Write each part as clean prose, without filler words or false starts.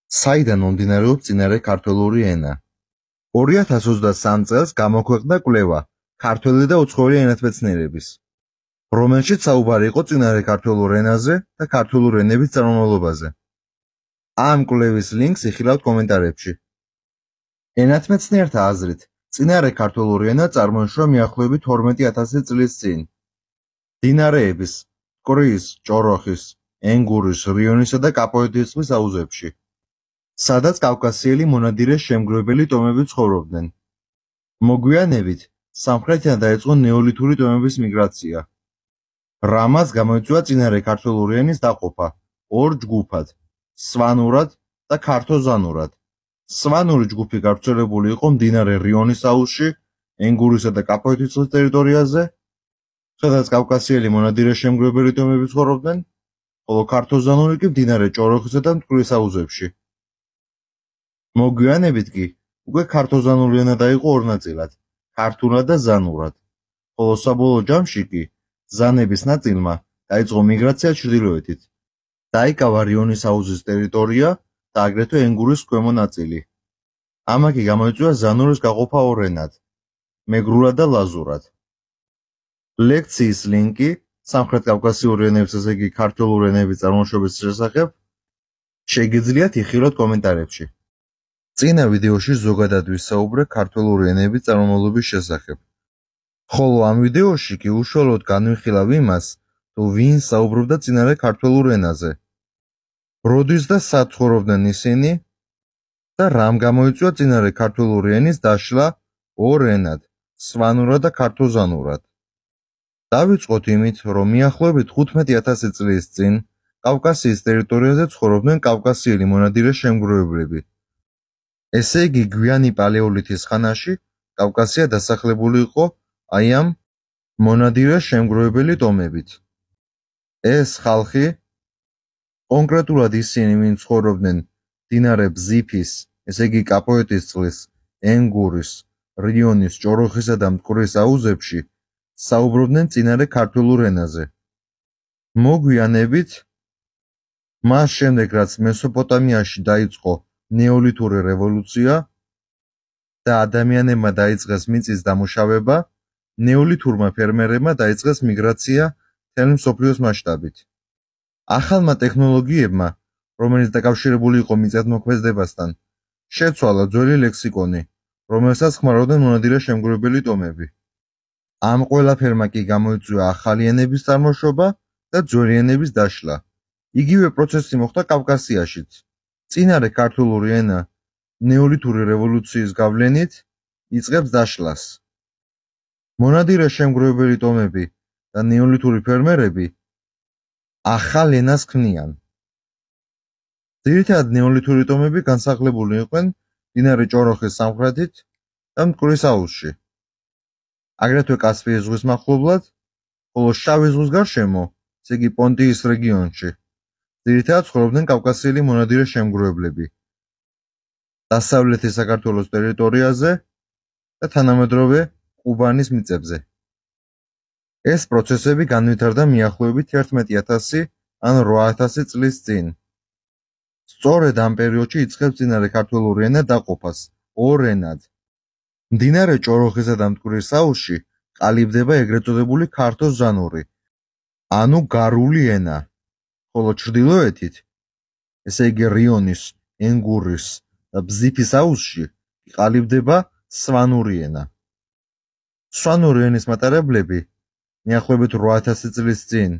საიდან მომდინარეობს წინარე ქართველური ენა? 2023 წელს გამოქვეყნდა კვლევა ქართველი და უცხოელი ენათმეცნიერების, რომელშიც საუბარი იყო წინარე ქართველურ ენაზე და ქართული ენების წარმომავლობაზე. ამ კვლევის ლინკს იხილავთ კომენტარებში. ენათმეცნიერთა აზრით, წინარე ქართული ენა წარმოიშვა მიახლოებით 12,000 წლის წინ. მდინარეების მტკვრის, ჭოროხის, ენგურის, რიონისა და კაპოეთის ზღვის აუზებში, სადაც კავკასიელი მონადირე შემგროვებელი ტომები ცხოვრობდნენ. მოგვიანებით სამხრეთიდან დაიწყო ნეოლითური ტომების მიგრაცია. რამაც გამოიწვია წინარე ქართული ენის დაყოფა ორ ჯგუფად, სვანურად და ქართო-ზანურად. სვანური ჯგუფი გავრცელებული იყო მდინარე რიონის აუზში, ენგურისა და კაპოეთის ზღვის ტერიტორიაზე, სადაც კავკასიელი მონადირე შემგროვებელი ტომები ცხოვრობდნენ, ხოლო ქართო-ზანური კი მდინარე ჭოროხისა და მტკვრის აუზებში. მოგვიანებით კი უკვე ქართო-ზანური ენა დაიყო ორ ნაწილად, ქართულად და ზანურად, ხოლო საბოლოო ჯამში კი ზანების ნაწილმა დაიწყო მიგრაცია ჩრდილოეთით. დაიკავა რიონის აუზის ტერიტორია და აგრეთვე ენგურის ქვემო ნაწილი. ამაში გამოიწვია ზანურის გაყოფა ორ ენად, მეგრულად და ლაზურად. ლექციის ლინკი სამხრეთ კავკასიური ენების, ესე იგი ქართული ენების წარმოშობის შესახებ შეგიძლიათ იხილოთ კომენტარებში. წინა ვიდეოში ზოგადად ვისაუბრე ქართული ენების წარმომავლობის შესახებ. ხოლო ამ ვიდეოში კი უშუალოდ განვიხილავ იმას, თუ ვინ საუბრობდა წინარე ქართულ ენაზე, როდის და სად ცხოვრობდნენ ისინი და რამ გამოიწვია წინარე ქართული ენის დაშლა ორ ენად, სვანურად და ქართო-ზანურად. დავიწყოთ იმით, რომ მიახლოებით 15,000 წლის წინ კავკასიის ტერიტორიაზე ცხოვრობდნენ კავკასიელი მონადირე შემგროვებლები. ესე იგი გვიანი პალეოლითის ხანაში კავკასია დასახლებული იყო აი ამ მონადირე შემგროვებელი ტომებით. ეს ხალხი, კონკრეტულად ისინი, ვინც ცხოვრობდნენ მდინარე ბზიფის, ესე იგი კაპოეთის წყლის, ენგურის, რიონის, ჭოროხისა და მტკვრის აუზებში, საუბრობდნენ წინარე ქართულ ენაზე. მოგვიანებით, მას შემდეგ რაც მესოპოტამიაში დაიწყო ნეოლითური რევოლუცია და ადამიანებმა დაიწყეს მიწის დამუშავება, ნეოლითურმა ფერმერებმა დაიწყეს მიგრაცია მთელ მსოფლიოს მასშტაბით. ახალმა ტექნოლოგიებმა, რომელიც დაკავშირებული იყო მიწათმოქმედებასთან, შეცვალა ძველი ლექსიკონი, რომელსაც ხმარობდნენ მონადირე შემგროვებელი ტომები. ამ ყველაფერმა კი გამოიწვია ახალი ენების წარმოშობა და ძველი ენების დაშლა. იგივე პროცესი მოხდა კავკასიაშიც. წინარე ქართული ენა ნეოლითური რევოლუციის გავლენით იწყებს დაშლას. მონადირე შემგროვებელი ტომები და ნეოლითური ფერმერები ახალ ენას ქმნიან. ძირითადად ნეოლითური ტომები განსახლებული იყვნენ მდინარე ჭოროხის სამხრეთით და მტკვრის აუზში, აგრეთვე კასპიის ზღვის მახლობლად, ხოლო შავი ზღვის გარშემო, ესე იგი პონტიის რეგიონში, ძირითადად ცხოვრობდნენ კავკასიელი მონადირე შემგროვებლები დასავლეთი საქართველოს ტერიტორიაზე და თანამედროვე ყუბანის მიწებზე. ეს პროცესები განვითარდა მიახლოებით 11,000 ან 8,000 წლის წინ. სწორედ ამ პერიოდში იწყებს წინარე ქართული ენა დაყოფას ორ ენად. მდინარე ჭოროხისა და მტკვრის აუზში ყალიბდება ეგრეთ წოდებული ქართო-ზანური, ანუ გარული ენა, ხოლო ჩრდილოეთით, ესე იგი რიონის, ენგურის და ბზიფის აუზში ყალიბდება სვანური ენა. სვანური ენის მატარებლები მიახლოებით 8,000 წლის წინ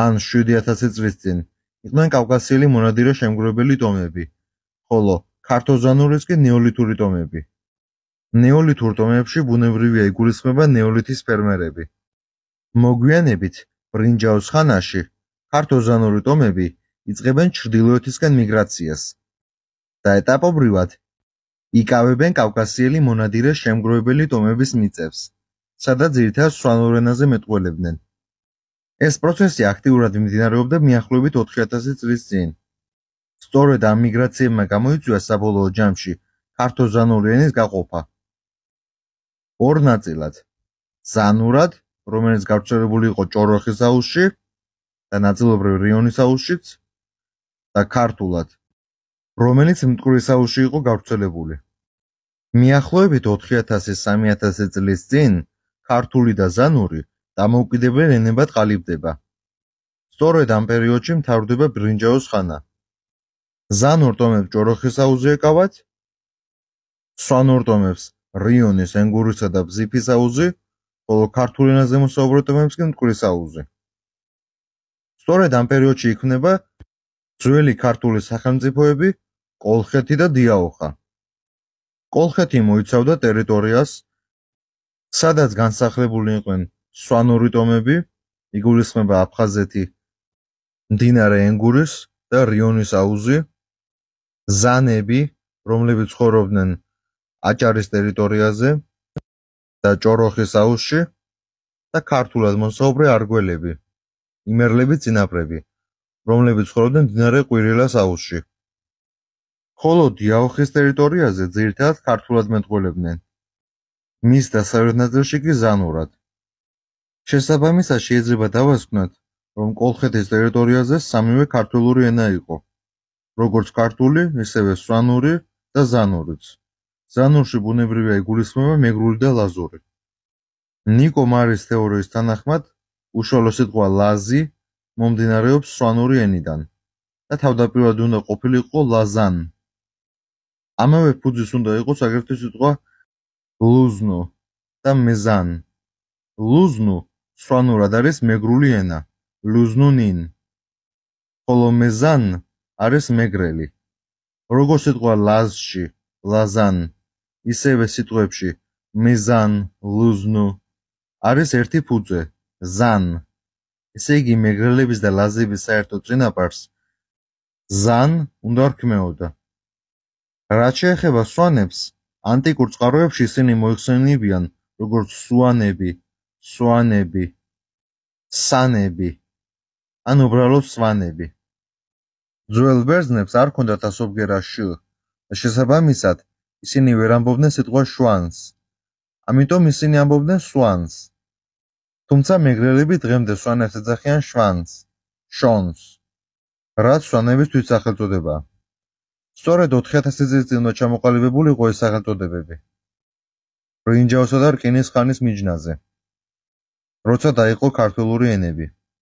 ან 7,000 წლის წინ იყვნენ კავკასიელი მონადირე შემგროვებელი ტომები, ხოლო ქართო-ზანურის კი ნეოლითური ტომები. ნეოლითურ ტომებში ბუნებრივია იგულისხმება ნეოლითის ფერმერები. მოგვიანებით ბრინჯაოს ხანაში ქართო-ზანური ტომები იწყებენ ჩრდილოეთისკენ მიგრაციას და ეტაპობრივად იკავებენ კავკასიელი მონადირე შემგროვებელი ტომების მიწებს, სადაც ძირითადად სვანურ ენაზე მეტყველებდნენ. ეს პროცესი აქტიურად მიმდინარეობდა მიახლოებით 4,000 წლის წინ. სწორედ ამ მიგრაციებმა გამოიწვია საბოლოო ჯამში ქართო-ზანური ენის გაყოფა ორ ნაწილად, ზანურად, რომელიც გავრცელებული იყო ჭოროხის აუზში და ნაწილობრივ რიონის აუზშიც, და ქართულად, რომელიც მტკვრის აუზში იყო გავრცელებული. მიახლოებით 4000-3000 წლის წინ ქართული და ზანური დამოუკიდებელ ენებად ყალიბდება. სწორედ ამ პერიოდში მთავრდება ბრინჯაოს ხანა. ზანურ ტომებს ჭოროხის აუზი ეკავათ, სვანურ ტომებს რიონის, ენგურისა და ბზიფის აუზი, ხოლო ქართულ ენაზე მოსაუბრე ტომებს კი მტკვრის აუზი. სწორედ ამ პერიოდში იქმნება ძველი ქართული სახელმწიფოები კოლხეთი და დიაოხა. კოლხეთი მოიცავდა ტერიტორიას, სადაც განსახლებული იყვნენ სვანური ტომები, იგულისხმება აფხაზეთი, მდინარე ენგურის და რიონის აუზი, ზანები, რომლებიც ცხოვრობდნენ აჭარის ტერიტორიაზე და ჭოროხის აუზში და ქართულად მოსაუბრე არგველები, იმერლები წინაპრები, რომლებიც ცხოვრობდნენ მდინარე ყვირილას აუზში. ხოლო დიაოხის ტერიტორიაზე ძირითადად ქართულად მეტყველებდნენ. მის დასავლეთ ნაწილში კი ზანურად. შესაბამისად შეიძლება დავასკვნათ, რომ კოლხეთის ტერიტორიაზე სამივე ქართველური ენა იყო, როგორც ქართული, ისევე სვანური და ზანურიც. ზანურში ბუნებრივია იგულისხმება მეგრული და ლაზური. ნიკო მარის თეორიის თანახმად, უშუალო სიტყვა ლაზი მომდინარეობს სვანური ენიდან და თავდაპირველად უნდა ყოფილიყო ლაზან. ამავე ფუძის უნდა იყოს აგრეთვე სიტყვა ლუზნუ და მეზან. ლუზნუ სვანურად არის მეგრული ენა, ლუზნუნინ, ხოლო მეზან არის მეგრელი. როგორც სიტყვა ლაზში, ლაზან, ისევე სიტყვებში მეზან, ლუზნუ არის ერთი ფუძე, ზან. ესე იგი მეგრელების და ლაზების საერთო წინაპარს ზან უნდა რქმეოდა. რაც შეეხება სვანებს, ანტიკურ წყაროებში ისინი მოიხსენიებიან როგორც სუანები, სვანები, სანები, ან უბრალოდ სვანები. ძველ ბერძნებს არ ჰქონდათ ასობგერა შ და შესაბამისად ისინი ვერ ამბობდნენ სიტყვა შვანს, ამიტომ ისინი ამბობდნენ სვანს. თუმცა მეგრელები დღემდე სვანებს ეძახიან შვანს, შონს, რაც სვანების თვითსახელწოდებაა. სწორედ 4000 წლის წინ უნდა ჩამოყალიბებული იყო ეს სახელწოდებები ბრინჯაოსა და რკინის ხანის მიჯნაზე, როცა დაიყო ქართულური ენები.